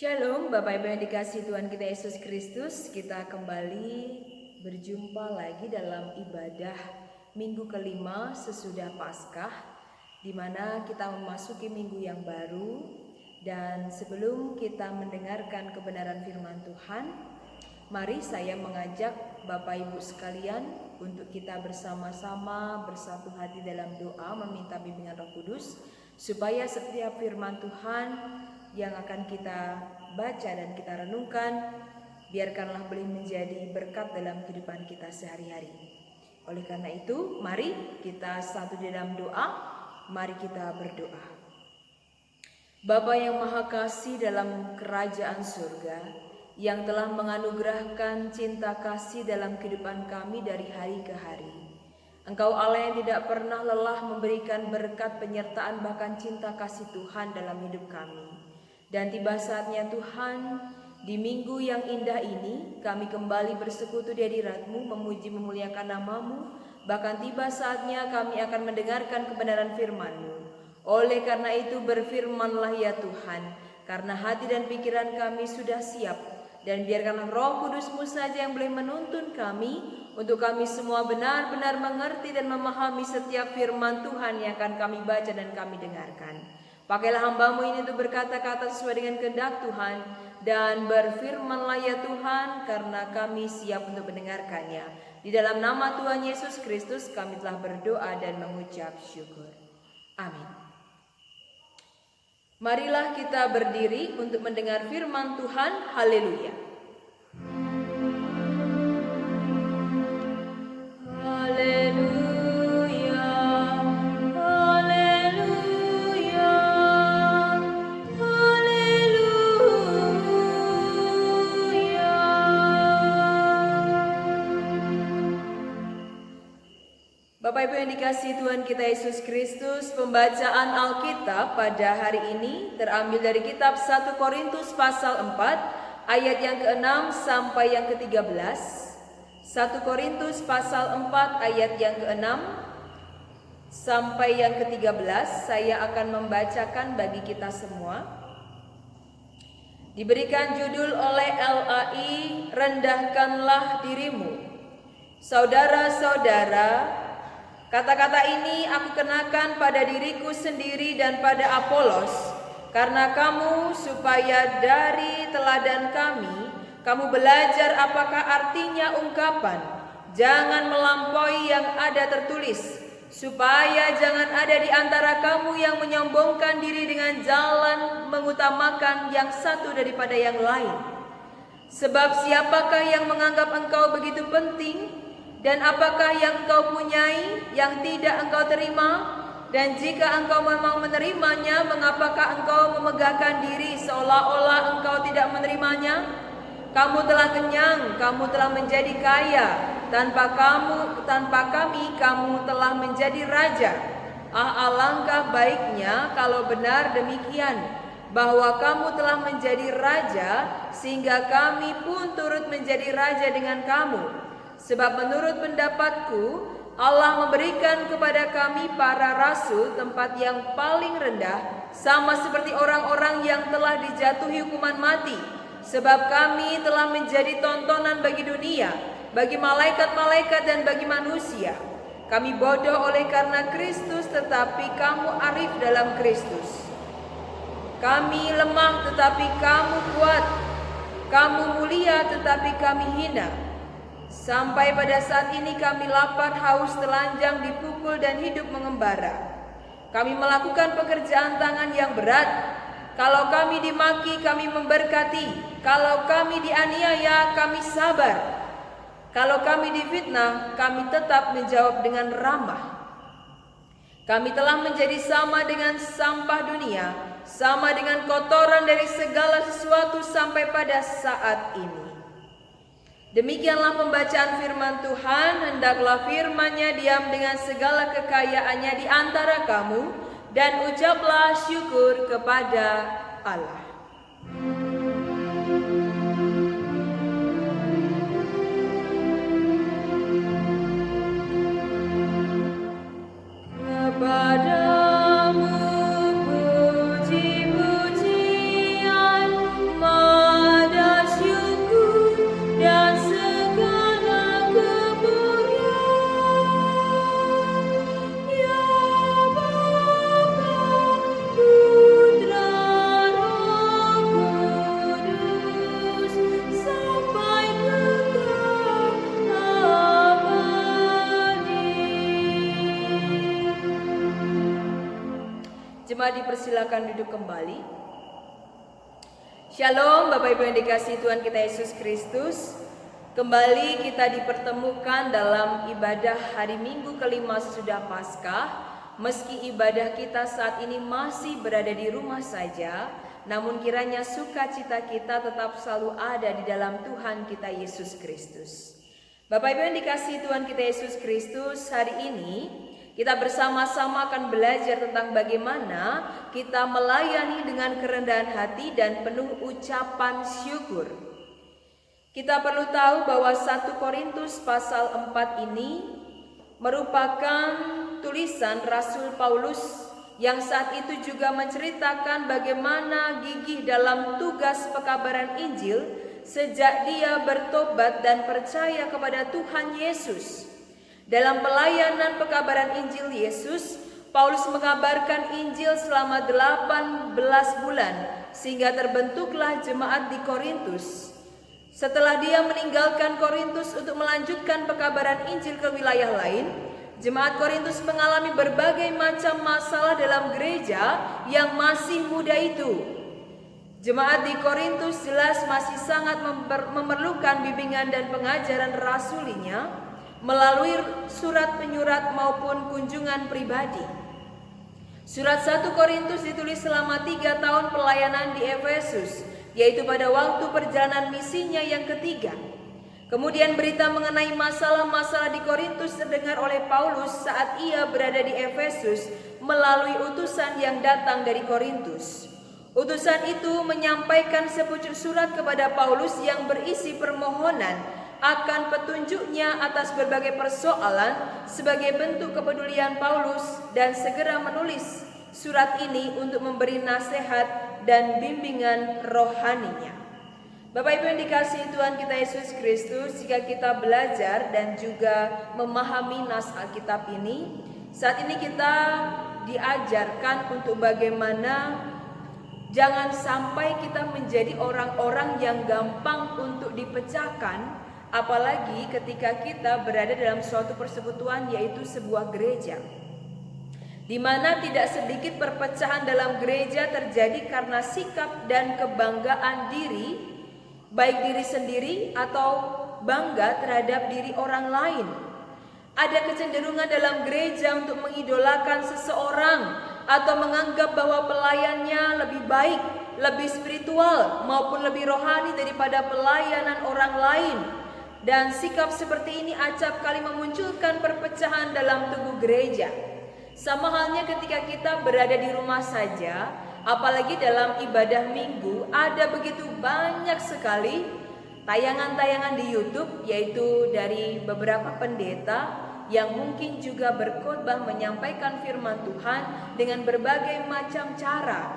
Shalom Bapak Ibu yang dikasihi Tuhan kita Yesus Kristus. Kita kembali berjumpa lagi dalam ibadah minggu kelima sesudah Paskah, di mana kita memasuki minggu yang baru. Dan sebelum kita mendengarkan kebenaran firman Tuhan, mari saya mengajak Bapak Ibu sekalian untuk kita bersama-sama bersatu hati dalam doa meminta bimbingan Roh Kudus, supaya setiap firman Tuhan yang akan kita baca dan kita renungkan, biarkanlah boleh menjadi berkat dalam kehidupan kita sehari-hari. Oleh karena itu, mari kita satu di dalam doa, mari kita berdoa. Bapa yang Maha Kasih dalam kerajaan surga, yang telah menganugerahkan cinta kasih dalam kehidupan kami dari hari ke hari. Engkau Allah yang tidak pernah lelah memberikan berkat penyertaan bahkan cinta kasih Tuhan dalam hidup kami. Dan tiba saatnya Tuhan, di minggu yang indah ini kami kembali bersekutu di hadirat-Mu, memuji memuliakan nama-Mu. Bahkan tiba saatnya kami akan mendengarkan kebenaran firman-Mu. Oleh karena itu berfirmanlah ya Tuhan, karena hati dan pikiran kami sudah siap. Dan biarkanlah Roh Kudus-Mu saja yang boleh menuntun kami, untuk kami semua benar-benar mengerti dan memahami setiap firman Tuhan yang akan kami baca dan kami dengarkan. Pakailah hamba-Mu ini untuk berkata-kata sesuai dengan kehendak Tuhan, dan berfirmanlah ya Tuhan, karena kami siap untuk mendengarkannya. Di dalam nama Tuhan Yesus Kristus kami telah berdoa dan mengucap syukur. Amin. Marilah kita berdiri untuk mendengar firman Tuhan. Haleluya. Haleluya. Bapak Ibu yang dikasihi Tuhan kita Yesus Kristus, pembacaan Alkitab pada hari ini terambil dari kitab 1 Korintus pasal 4 ayat yang ke-6 sampai yang ke-13. 1 Korintus pasal 4 ayat yang ke-6 sampai yang ke-13. Saya akan membacakan bagi kita semua. Diberikan judul oleh LAI, Rendahkanlah Dirimu. Saudara-saudara, kata-kata ini aku kenakan pada diriku sendiri dan pada Apolos, karena kamu supaya dari teladan kami, kamu belajar apakah artinya ungkapan, jangan melampaui yang ada tertulis, supaya jangan ada di antara kamu yang menyombongkan diri dengan jalan mengutamakan yang satu daripada yang lain. Sebab siapakah yang menganggap engkau begitu penting? Dan apakah yang engkau punyai yang tidak engkau terima? Dan jika engkau memang menerimanya, mengapakah engkau memegahkan diri seolah-olah engkau tidak menerimanya? Kamu telah kenyang, kamu telah menjadi kaya, tanpa kami kamu telah menjadi raja. Alangkah baiknya kalau benar demikian, bahwa kamu telah menjadi raja, sehingga kami pun turut menjadi raja dengan kamu. Sebab menurut pendapatku, Allah memberikan kepada kami para rasul tempat yang paling rendah, sama seperti orang-orang yang telah dijatuhi hukuman mati. Sebab kami telah menjadi tontonan bagi dunia, bagi malaikat-malaikat dan bagi manusia. Kami bodoh oleh karena Kristus, tetapi kamu arif dalam Kristus. Kami lemah tetapi kamu kuat, kamu mulia tetapi kami hina. Sampai pada saat ini kami lapar, haus, telanjang, dipukul dan hidup mengembara. Kami melakukan pekerjaan tangan yang berat. Kalau kami dimaki, kami memberkati. Kalau kami dianiaya, kami sabar. Kalau kami difitnah, kami tetap menjawab dengan ramah. Kami telah menjadi sama dengan sampah dunia, sama dengan kotoran dari segala sesuatu sampai pada saat ini. Demikianlah pembacaan firman Tuhan. Hendaklah firman-Nya diam dengan segala kekayaannya di antara kamu, dan ucaplah syukur kepada Allah. Kepadamu puji-pujian Jemaat dipersilakan duduk kembali. Shalom Bapak Ibu yang dikasihi Tuhan kita Yesus Kristus. Kembali kita dipertemukan dalam ibadah hari Minggu kelima sesudah Paskah. Meski ibadah kita saat ini masih berada di rumah saja, namun kiranya sukacita kita tetap selalu ada di dalam Tuhan kita Yesus Kristus. Bapak Ibu yang dikasihi Tuhan kita Yesus Kristus, hari ini kita bersama-sama akan belajar tentang bagaimana kita melayani dengan kerendahan hati dan penuh ucapan syukur. Kita perlu tahu bahwa 1 Korintus pasal 4 ini merupakan tulisan Rasul Paulus yang saat itu juga menceritakan bagaimana gigih dalam tugas pekabaran Injil sejak dia bertobat dan percaya kepada Tuhan Yesus. Dalam pelayanan pekabaran Injil Yesus, Paulus mengabarkan Injil selama 18 bulan sehingga terbentuklah jemaat di Korintus. Setelah dia meninggalkan Korintus untuk melanjutkan pekabaran Injil ke wilayah lain, jemaat Korintus mengalami berbagai macam masalah dalam gereja yang masih muda itu. Jemaat di Korintus jelas masih sangat memerlukan bimbingan dan pengajaran rasulinya melalui surat penyurat maupun kunjungan pribadi. Surat 1 Korintus ditulis selama 3 tahun pelayanan di Efesus, yaitu pada waktu perjalanan misinya yang ketiga. Kemudian berita mengenai masalah-masalah di Korintus terdengar oleh Paulus saat ia berada di Efesus melalui utusan yang datang dari Korintus. Utusan itu menyampaikan sepucuk surat kepada Paulus yang berisi permohonan akan petunjuknya atas berbagai persoalan sebagai bentuk kepedulian Paulus dan segera menulis surat ini untuk memberi nasihat dan bimbingan rohaninya. Bapak Ibu yang dikasihi Tuhan kita Yesus Kristus, jika kita belajar dan juga memahami nas Alkitab ini, saat ini kita diajarkan untuk bagaimana jangan sampai kita menjadi orang-orang yang gampang untuk dipecahkan, apalagi ketika kita berada dalam suatu persekutuan, yaitu sebuah gereja, di mana tidak sedikit perpecahan dalam gereja terjadi karena sikap dan kebanggaan diri, baik diri sendiri atau bangga terhadap diri orang lain. Ada kecenderungan dalam gereja untuk mengidolakan seseorang atau menganggap bahwa pelayannya lebih baik, lebih spiritual maupun lebih rohani daripada pelayanan orang lain. Dan sikap seperti ini acap kali memunculkan perpecahan dalam tubuh gereja. Sama halnya ketika kita berada di rumah saja, apalagi dalam ibadah minggu, ada begitu banyak sekali tayangan-tayangan di YouTube, yaitu dari beberapa pendeta yang mungkin juga berkhotbah menyampaikan firman Tuhan dengan berbagai macam cara.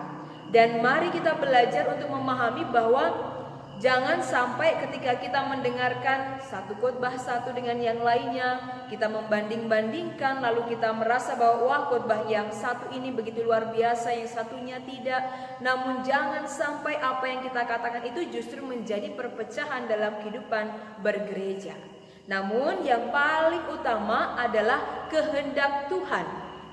Dan mari kita belajar untuk memahami bahwa jangan sampai ketika kita mendengarkan satu khotbah satu dengan yang lainnya, kita membanding-bandingkan lalu kita merasa bahwa wah, khotbah yang satu ini begitu luar biasa, yang satunya tidak. Namun jangan sampai apa yang kita katakan itu justru menjadi perpecahan dalam kehidupan bergereja. Namun yang paling utama adalah kehendak Tuhan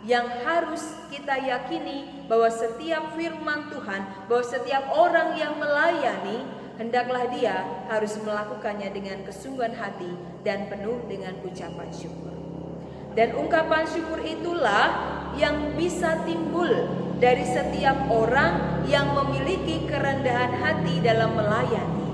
yang harus kita yakini, bahwa setiap firman Tuhan, bahwa setiap orang yang melayani hendaklah dia harus melakukannya dengan kesungguhan hati dan penuh dengan ucapan syukur. Dan ungkapan syukur itulah yang bisa timbul dari setiap orang yang memiliki kerendahan hati dalam melayani.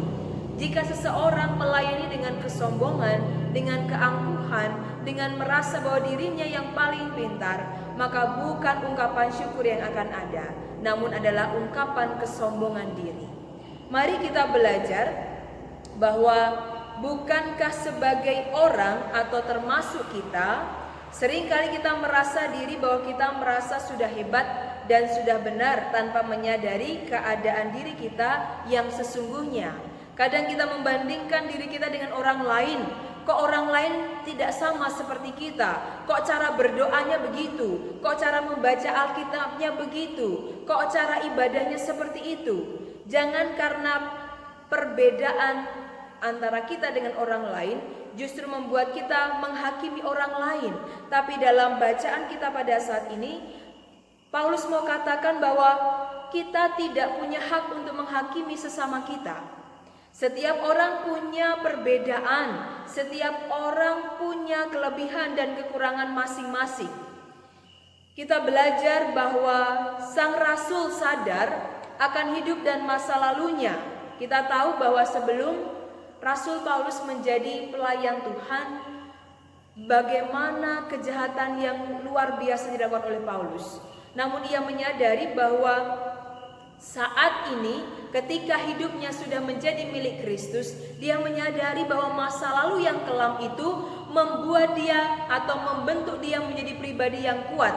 Jika seseorang melayani dengan kesombongan, dengan keangkuhan, dengan merasa bahwa dirinya yang paling pintar, maka bukan ungkapan syukur yang akan ada, namun adalah ungkapan kesombongan diri. Mari kita belajar bahwa bukankah sebagai orang atau termasuk kita, seringkali kita merasa diri bahwa kita merasa sudah hebat dan sudah benar tanpa menyadari keadaan diri kita yang sesungguhnya. Kadang kita membandingkan diri kita dengan orang lain. Kok orang lain tidak sama seperti kita? Kok cara berdoanya begitu? Kok cara membaca Alkitabnya begitu? Kok cara ibadahnya seperti itu? Jangan karena perbedaan antara kita dengan orang lain justru membuat kita menghakimi orang lain. Tapi dalam bacaan kita pada saat ini, Paulus mau katakan bahwa kita tidak punya hak untuk menghakimi sesama kita. Setiap orang punya perbedaan, setiap orang punya kelebihan dan kekurangan masing-masing. Kita belajar bahwa sang rasul sadar akan hidup dan masa lalunya. Kita tahu bahwa sebelum Rasul Paulus menjadi pelayan Tuhan, bagaimana kejahatan yang luar biasa dilakukan oleh Paulus. Namun ia menyadari bahwa saat ini ketika hidupnya sudah menjadi milik Kristus, dia menyadari bahwa masa lalu yang kelam itu membuat dia atau membentuk dia menjadi pribadi yang kuat.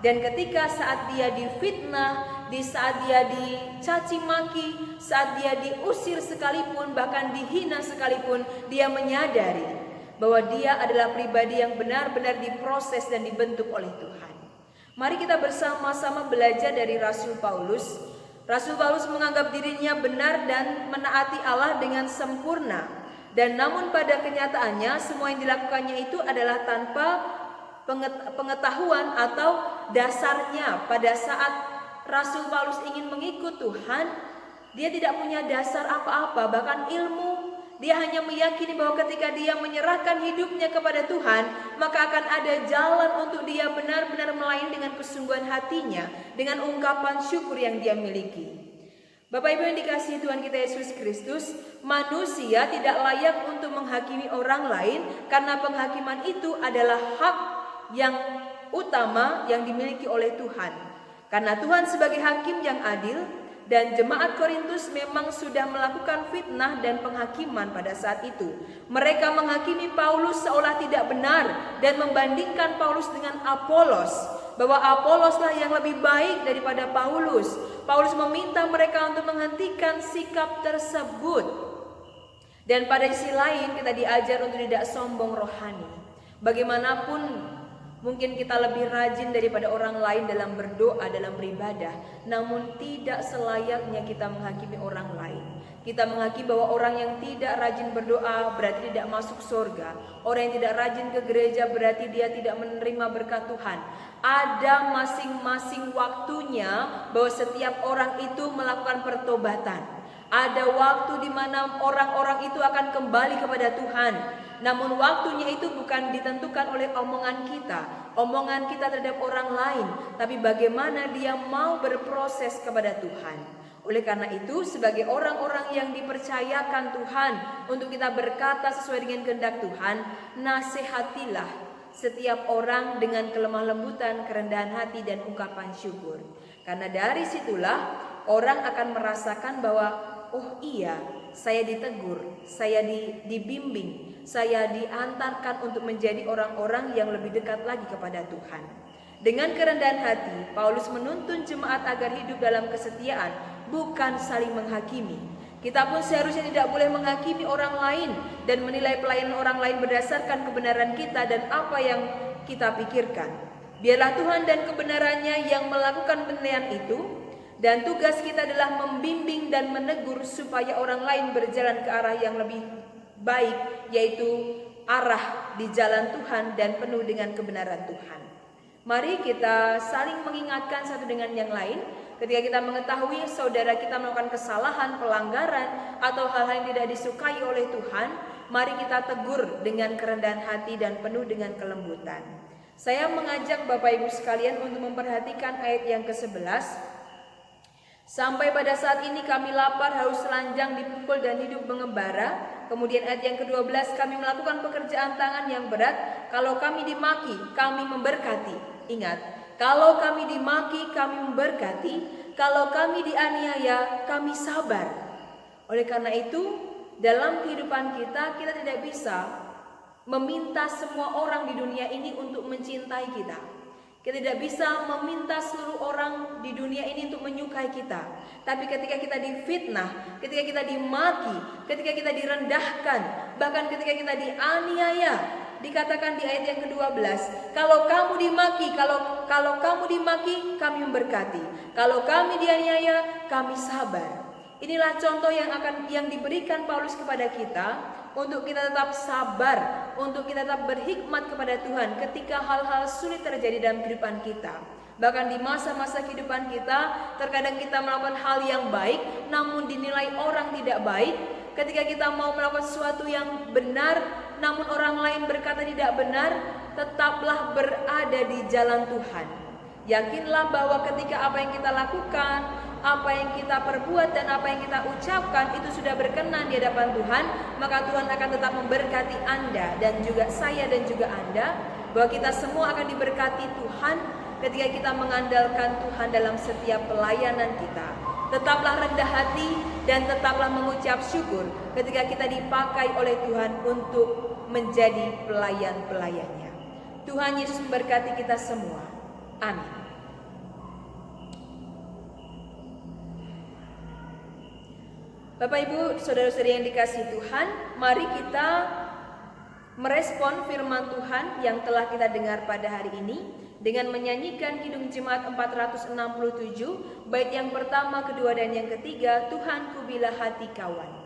Dan ketika saat dia difitnah, di saat dia dicaci maki, saat dia diusir sekalipun, bahkan dihina sekalipun, dia menyadari bahwa dia adalah pribadi yang benar-benar diproses dan dibentuk oleh Tuhan. Mari kita bersama-sama belajar dari Rasul Paulus. Rasul Paulus menganggap dirinya benar dan menaati Allah dengan sempurna. Dan namun pada kenyataannya semua yang dilakukannya itu adalah tanpa pengetahuan atau dasarnya. Pada saat Rasul Paulus ingin mengikut Tuhan, dia tidak punya dasar apa-apa, bahkan ilmu. Dia hanya meyakini bahwa ketika dia menyerahkan hidupnya kepada Tuhan, maka akan ada jalan untuk dia benar-benar melayani dengan kesungguhan hatinya, dengan ungkapan syukur yang dia miliki. Bapak Ibu yang dikasihi Tuhan kita Yesus Kristus, manusia tidak layak untuk menghakimi orang lain karena penghakiman itu adalah hak yang utama yang dimiliki oleh Tuhan. Karena Tuhan sebagai hakim yang adil, dan jemaat Korintus memang sudah melakukan fitnah dan penghakiman pada saat itu. Mereka menghakimi Paulus seolah tidak benar dan membandingkan Paulus dengan Apolos, bahwa Apoloslah yang lebih baik daripada Paulus. Paulus meminta mereka untuk menghentikan sikap tersebut. Dan pada sisi lain kita diajar untuk tidak sombong rohani. Bagaimanapun mungkin kita lebih rajin daripada orang lain dalam berdoa, dalam beribadah, namun tidak selayaknya kita menghakimi orang lain. Kita menghakimi bahwa orang yang tidak rajin berdoa berarti tidak masuk surga. Orang yang tidak rajin ke gereja berarti dia tidak menerima berkat Tuhan. Ada masing-masing waktunya bahwa setiap orang itu melakukan pertobatan. Ada waktu di mana orang-orang itu akan kembali kepada Tuhan. Namun waktunya itu bukan ditentukan oleh omongan kita terhadap orang lain, tapi bagaimana dia mau berproses kepada Tuhan. Oleh karena itu, sebagai orang-orang yang dipercayakan Tuhan untuk kita berkata sesuai dengan kehendak Tuhan, nasihatilah setiap orang dengan kelemah lembutan, kerendahan hati dan ungkapan syukur. Karena dari situlah orang akan merasakan bahwa oh iya, saya ditegur, saya dibimbing, saya diantarkan untuk menjadi orang-orang yang lebih dekat lagi kepada Tuhan. Dengan kerendahan hati, Paulus menuntun jemaat agar hidup dalam kesetiaan, bukan saling menghakimi. Kita pun seharusnya tidak boleh menghakimi orang lain dan menilai pelayanan orang lain berdasarkan kebenaran kita dan apa yang kita pikirkan. Biarlah Tuhan dan kebenarannya yang melakukan penilaian itu. Dan tugas kita adalah membimbing dan menegur supaya orang lain berjalan ke arah yang lebih baik, yaitu arah di jalan Tuhan dan penuh dengan kebenaran Tuhan. Mari kita saling mengingatkan satu dengan yang lain. Ketika kita mengetahui saudara kita melakukan kesalahan, pelanggaran, atau hal-hal yang tidak disukai oleh Tuhan, mari kita tegur dengan kerendahan hati dan penuh dengan kelembutan. Saya mengajak Bapak Ibu sekalian untuk memperhatikan ayat yang ke-11. Sampai pada saat ini kami lapar, haus, telanjang, dipukul dan hidup mengembara. Kemudian ayat yang ke-12, kami melakukan pekerjaan tangan yang berat. Kalau kami dimaki, kami memberkati. Ingat, kalau kami dimaki, kami memberkati. Kalau kami dianiaya, kami sabar. Oleh karena itu, dalam kehidupan kita tidak bisa meminta semua orang di dunia ini untuk mencintai kita. Kita tidak bisa meminta seluruh orang di dunia ini untuk menyukai kita. Tapi ketika kita difitnah, ketika kita dimaki, ketika kita direndahkan, bahkan ketika kita dianiaya, dikatakan di ayat yang ke-12, kalau kamu dimaki, kalau kamu dimaki, kami memberkati. Kalau kami dianiaya, kami sabar. Inilah contoh yang diberikan Paulus kepada kita, untuk kita tetap sabar, untuk kita tetap berhikmat kepada Tuhan ketika hal-hal sulit terjadi dalam kehidupan kita. Bahkan di masa-masa kehidupan kita, terkadang kita melakukan hal yang baik namun dinilai orang tidak baik. Ketika kita mau melakukan sesuatu yang benar namun orang lain berkata tidak benar, tetaplah berada di jalan Tuhan. Yakinlah bahwa ketika apa yang kita lakukan, apa yang kita perbuat dan apa yang kita ucapkan itu sudah berkenan di hadapan Tuhan, maka Tuhan akan tetap memberkati Anda dan juga saya dan juga Anda, bahwa kita semua akan diberkati Tuhan ketika kita mengandalkan Tuhan dalam setiap pelayanan kita. Tetaplah rendah hati dan tetaplah mengucap syukur ketika kita dipakai oleh Tuhan untuk menjadi pelayan-pelayannya. Tuhan Yesus memberkati kita semua. Amin. Bapak Ibu, saudara-saudari yang dikasihi Tuhan, mari kita merespon firman Tuhan yang telah kita dengar pada hari ini dengan menyanyikan Kidung Jemaat 467, bait yang pertama, kedua, dan yang ketiga, Tuhanku bila hati kawanku.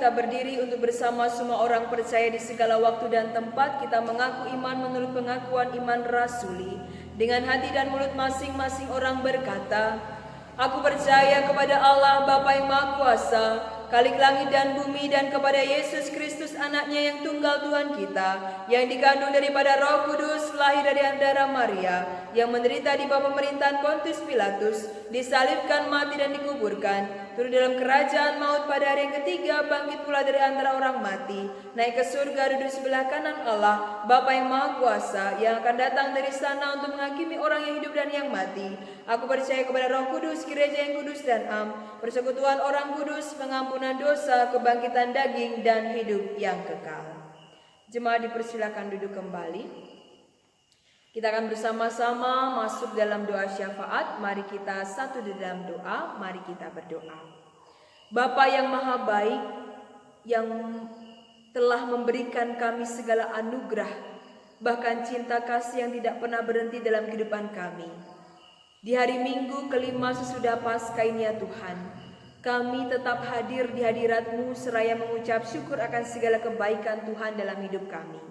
Berdiri untuk bersama semua orang percaya di segala waktu dan tempat. Kita mengaku iman menurut pengakuan iman rasuli. Dengan hati dan mulut masing-masing orang berkata, aku percaya kepada Allah Bapa yang Maha Kuasa, Khalik langit dan bumi, dan kepada Yesus Kristus anaknya yang tunggal Tuhan kita, yang dikandung daripada Roh Kudus, lahir dari darah Maria, yang menderita di bawah pemerintahan Pontius Pilatus, disalibkan, mati dan dikuburkan, turun dalam kerajaan maut, pada hari yang ketiga bangkit pula dari antara orang mati, naik ke surga, duduk sebelah kanan Allah Bapa yang Maha Kuasa, yang akan datang dari sana untuk menghakimi orang yang hidup dan yang mati. Aku percaya kepada Roh Kudus, gereja yang kudus dan am, persekutuan orang kudus, pengampunan dosa, kebangkitan daging, dan hidup yang kekal. Jemaat dipersilakan duduk kembali. Kita akan bersama-sama masuk dalam doa syafaat. Mari kita satu di dalam doa. Mari kita berdoa. Bapa yang maha baik, yang telah memberikan kami segala anugerah, bahkan cinta kasih yang tidak pernah berhenti dalam kehidupan kami. Di hari Minggu kelima sesudah Paskah ini ya Tuhan, kami tetap hadir di hadirat-Mu seraya mengucap syukur akan segala kebaikan Tuhan dalam hidup kami.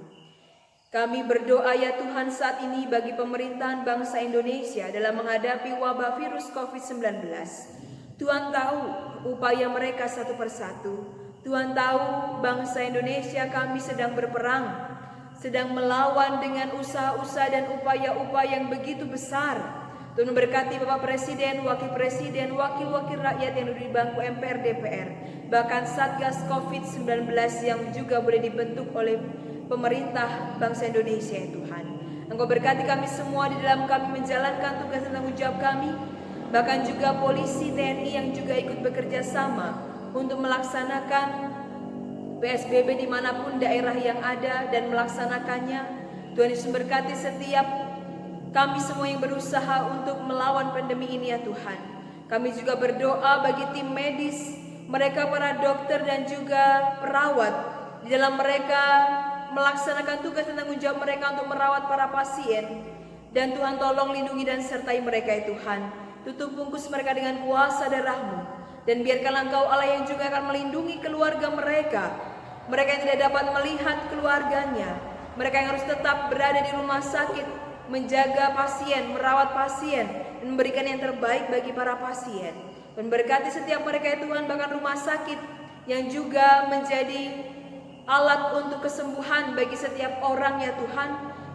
Kami berdoa ya Tuhan saat ini bagi pemerintahan bangsa Indonesia dalam menghadapi wabah virus COVID-19. Tuhan tahu upaya mereka satu persatu. Tuhan tahu bangsa Indonesia kami sedang berperang, sedang melawan dengan usaha-usaha dan upaya-upaya yang begitu besar. Tuhan memberkati Bapak Presiden, Wakil Presiden, Wakil-wakil rakyat yang duduk di bangku MPR DPR, bahkan Satgas COVID-19 yang juga boleh dibentuk oleh pemerintah bangsa Indonesia ya Tuhan. Engkau berkati kami semua di dalam kami menjalankan tugas dan tanggung jawab kami, bahkan juga polisi, TNI yang juga ikut bekerja sama untuk melaksanakan PSBB dimanapun daerah yang ada dan melaksanakannya. Tuhan Yesus berkati setiap kami semua yang berusaha untuk melawan pandemi ini ya Tuhan. Kami juga berdoa bagi tim medis, mereka para dokter dan juga perawat, di dalam mereka melaksanakan tugas dan tanggung jawab mereka untuk merawat para pasien. Dan Tuhan tolong lindungi dan sertai mereka ya Tuhan. Tutup bungkus mereka dengan kuasa darah-Mu. Dan biarkanlah Engkau Allah yang juga akan melindungi keluarga mereka. Mereka yang tidak dapat melihat keluarganya, mereka yang harus tetap berada di rumah sakit, menjaga pasien, merawat pasien, dan memberikan yang terbaik bagi para pasien. Dan berkati setiap mereka ya Tuhan, bahkan rumah sakit yang juga menjadi alat untuk kesembuhan bagi setiap orang ya Tuhan.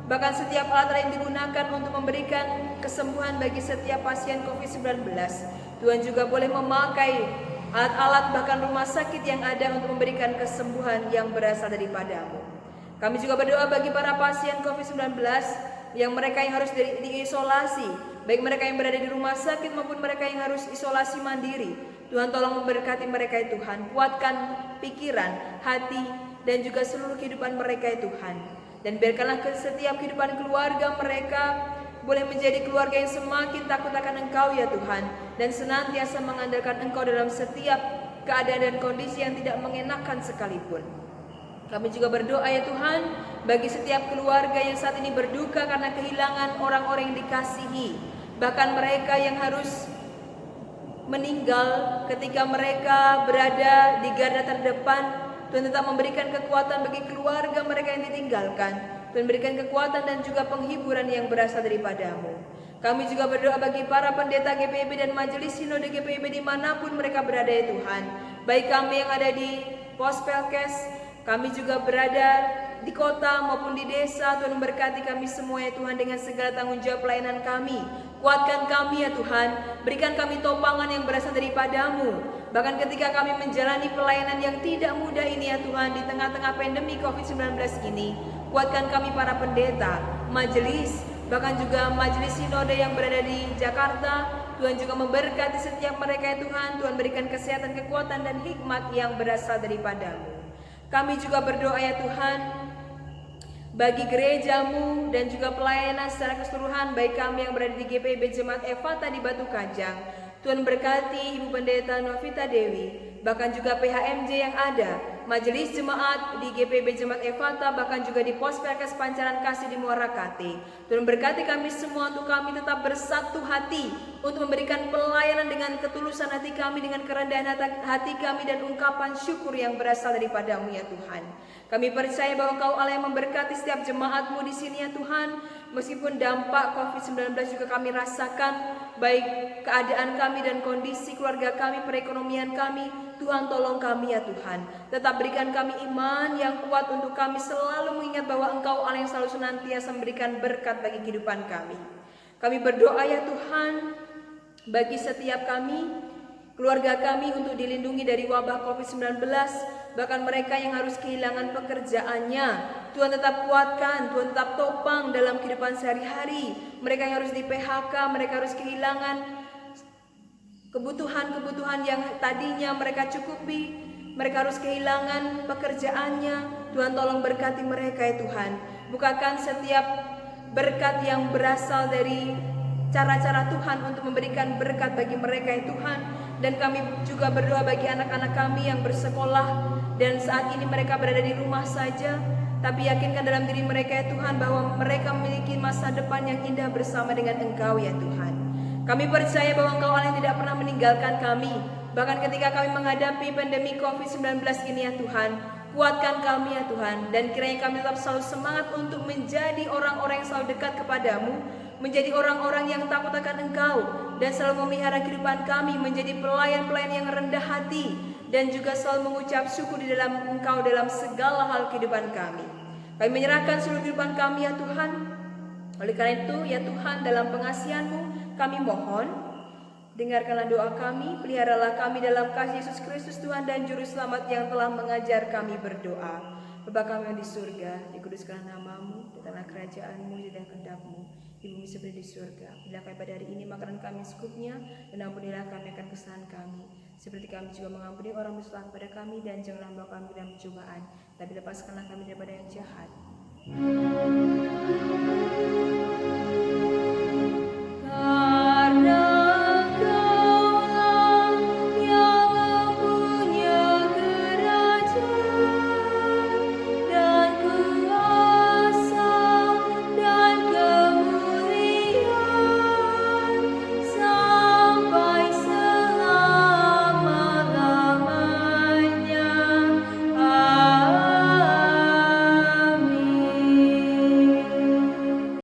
Bahkan setiap alat yang digunakan untuk memberikan kesembuhan bagi setiap pasien COVID-19. Tuhan juga boleh memakai alat-alat bahkan rumah sakit yang ada untuk memberikan kesembuhan yang berasal daripada-Mu. Kami juga berdoa bagi para pasien COVID-19 yang mereka yang harus diisolasi, baik mereka yang berada di rumah sakit maupun mereka yang harus isolasi mandiri. Tuhan tolong memberkati mereka ya Tuhan, kuatkan pikiran, hati, dan juga seluruh kehidupan mereka ya Tuhan. Dan biarkanlah setiap kehidupan keluarga mereka boleh menjadi keluarga yang semakin takut akan Engkau ya Tuhan, dan senantiasa mengandalkan Engkau dalam setiap keadaan dan kondisi yang tidak mengenakan sekalipun. Kami juga berdoa ya Tuhan bagi setiap keluarga yang saat ini berduka karena kehilangan orang-orang yang dikasihi, bahkan mereka yang harus meninggal ketika mereka berada di garda terdepan. Tuhan tetap memberikan kekuatan bagi keluarga mereka yang ditinggalkan. Tuhan berikan kekuatan dan juga penghiburan yang berasal daripada-Mu. Kami juga berdoa bagi para pendeta GPIB dan majelis sinode GPIB dimanapun mereka berada ya Tuhan. Baik kami yang ada di pos Pelkes, kami juga berada di kota maupun di desa. Tuhan memberkati kami semua ya Tuhan dengan segala tanggung jawab pelayanan kami. Kuatkan kami ya Tuhan, berikan kami topangan yang berasal daripada-Mu. Bahkan ketika kami menjalani pelayanan yang tidak mudah ini ya Tuhan, di tengah-tengah pandemi COVID-19 ini, kuatkan kami para pendeta, majelis, bahkan juga majelis sinode yang berada di Jakarta. Tuhan juga memberkati setiap mereka ya Tuhan. Tuhan berikan kesehatan, kekuatan, dan hikmat yang berasal daripada-Mu. Kami juga berdoa ya Tuhan bagi gereja-Mu dan juga pelayanan secara keseluruhan, baik kami yang berada di GPIB Jemaat Efata di Batu Kajang. Tuhan berkati Ibu Pendeta Novita Dewi, bahkan juga PHMJ yang ada, majelis jemaat di GPIB Jemaat Efata, bahkan juga di pos Pelkes Pancaran Kasih di Muara Kate. Tuhan berkati kami semua untuk kami tetap bersatu hati untuk memberikan pelayanan dengan ketulusan hati kami, dengan kerendahan hati kami, dan ungkapan syukur yang berasal daripada-Mu ya Tuhan. Kami percaya bahwa Engkau Allah yang memberkati setiap jemaat-Mu di sini ya Tuhan. Meskipun dampak COVID-19 juga kami rasakan, baik keadaan kami dan kondisi keluarga kami, perekonomian kami, Tuhan tolong kami ya Tuhan. Tetap berikan kami iman yang kuat untuk kami selalu mengingat bahwa Engkau Allah yang selalu senantiasa memberikan berkat bagi kehidupan kami. Kami berdoa ya Tuhan bagi setiap kami, keluarga kami untuk dilindungi dari wabah COVID-19, bahkan mereka yang harus kehilangan pekerjaannya. Tuhan tetap kuatkan, Tuhan tetap topang dalam kehidupan sehari-hari. Mereka yang harus di PHK, mereka harus kehilangan kebutuhan-kebutuhan yang tadinya mereka cukupi. Mereka harus kehilangan pekerjaannya. Tuhan tolong berkati mereka ya Tuhan. Bukakan setiap berkat yang berasal dari cara-cara Tuhan untuk memberikan berkat bagi mereka ya Tuhan. Dan kami juga berdoa bagi anak-anak kami yang bersekolah dan saat ini mereka berada di rumah saja, tapi yakinkan dalam diri mereka ya Tuhan bahwa mereka memiliki masa depan yang indah bersama dengan Engkau ya Tuhan. Kami percaya bahwa Engkau Allah yang tidak pernah meninggalkan kami, bahkan ketika kami menghadapi pandemi COVID-19 ini ya Tuhan. Kuatkan kami ya Tuhan, dan kiranya kami tetap selalu semangat untuk menjadi orang-orang yang selalu dekat kepadamu, menjadi orang-orang yang takut akan Engkau, dan selalu memelihara kehidupan kami menjadi pelayan-pelayan yang rendah hati, dan juga selalu mengucap syukur di dalam Engkau dalam segala hal kehidupan kami. Kami menyerahkan seluruh kehidupan kami ya Tuhan. Oleh karena itu ya Tuhan, dalam pengasihan-Mu kami mohon, dengarkanlah doa kami, peliharalah kami dalam kasih Yesus Kristus Tuhan dan Juru Selamat yang telah mengajar kami berdoa. Bapa kami yang di surga, dikuduskanlah nama-Mu, datanglah kerajaan-Mu, jadilah kehendak-Mu di bumi seperti di surga. Berilah kami pada hari ini makanan kami secukupnya, dan ampunilah kami akan kesalahan kami, seperti kami juga mengampuni orang bersalah kepada kami, dan janganlah membawa kami dalam pencobaan, tapi lepaskanlah kami daripada yang jahat.